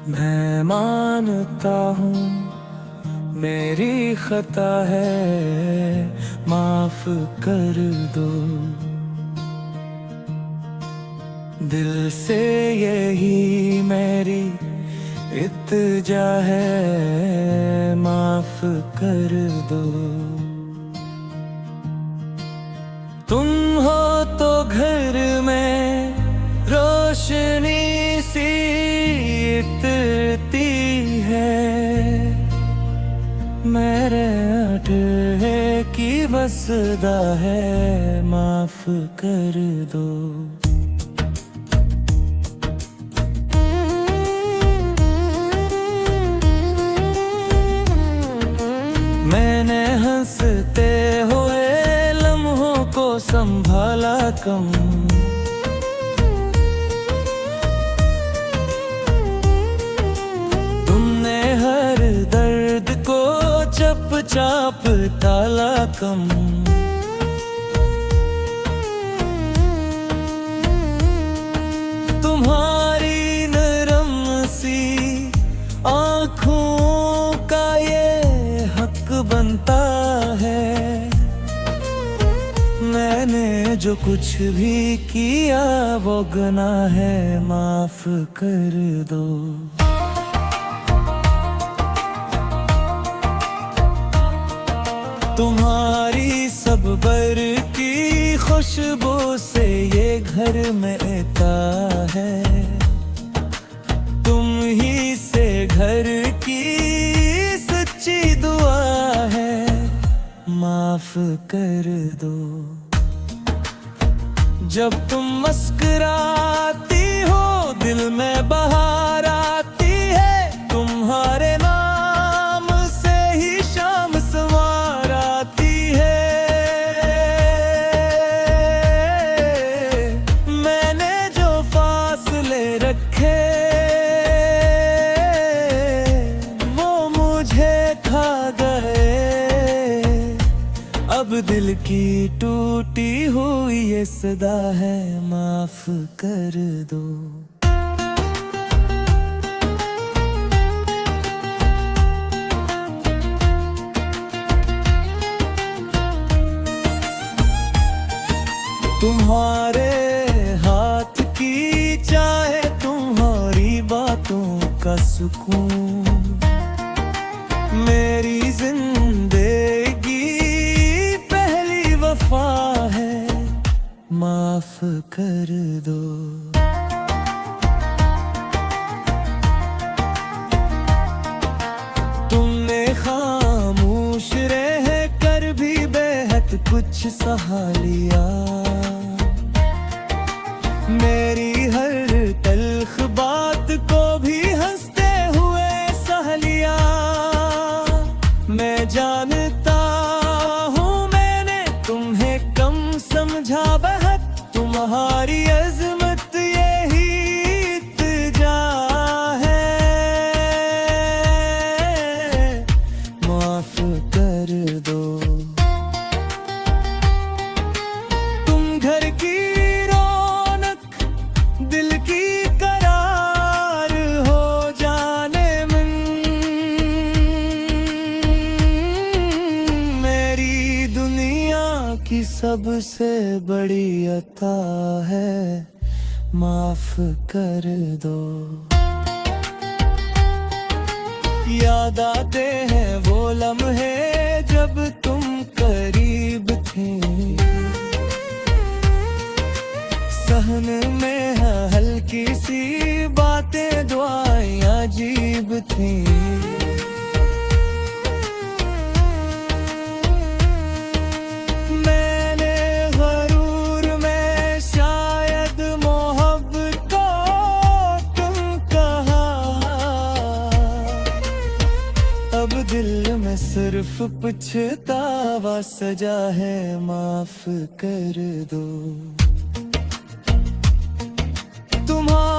मैं मानता हूँ मेरी खता है, माफ कर दो। दिल से यही मेरी इत्जा है, माफ कर दो। तुम हो तो घर में रोशनी सी इतरती है, मेरे अटहे की बसदा है, माफ कर दो। मैंने हंसते हुए लम्हों को संभाला कम, तुमने हर दर्द को चुपचाप टाला कम। तुम्हारी नरम सी आँखों का ये हक बनता है, मैंने जो कुछ भी किया वो गुनाह है, माफ कर दो। तुम्हारी सब बर की खुशबू से ये घर महकता है, तुम ही से घर की सच्ची दुआ है, माफ कर दो। जब तुम मुस्कुराती हो दिल में बहार आती है, तुम्हारे नाम से ही शाम संवार आती है। मैंने जो फासले रखे वो मुझे खा गए, अब दिल की टूटी हुई ये सदा है, माफ कर दो। तुम्हारे हाथ की चाहे तुम्हारी बातों का सुकून, मेरी जिंदगी पहली वफा है, माफ कर दो। तुमने खामोश रह कर भी बेहद कुछ सहा लिया, मेरी हर तल्ख बात को भी हंसते हुए सह लिया। मैं जानता हूँ मैंने तुम्हें कम समझा बहुत, तुम्हारी अज़मत यही इत्जा है, माफ कर दो। तुम घर की दिल की करार हो जाने मन, मेरी दुनिया की सबसे बड़ी अता है, माफ कर दो। याद आते हैं वो लम्हे जब तुम करीब थे, सहन में हल्की सी बातें दुआएं अजीब थी। मैंने गरूर में शायद मोहब्बत को तुम कहा, अब दिल में सिर्फ पछतावा सजा है, माफ कर दो। तुम्हारा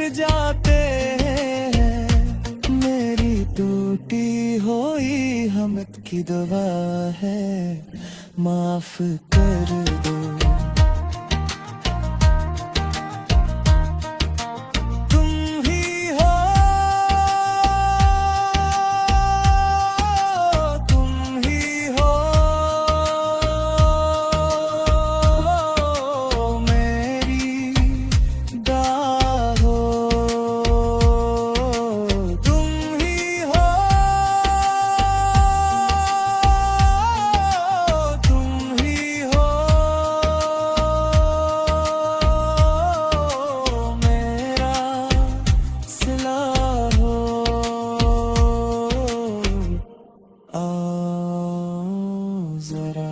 जाते हैं। मेरी टूटी हुई हमत की दुआ है, माफ कर दो। तुम ही हो, तुम ही हो मेरी दाह हो। तुम ही हो, तुम ही हो मेरा सिला हो। आओ जरा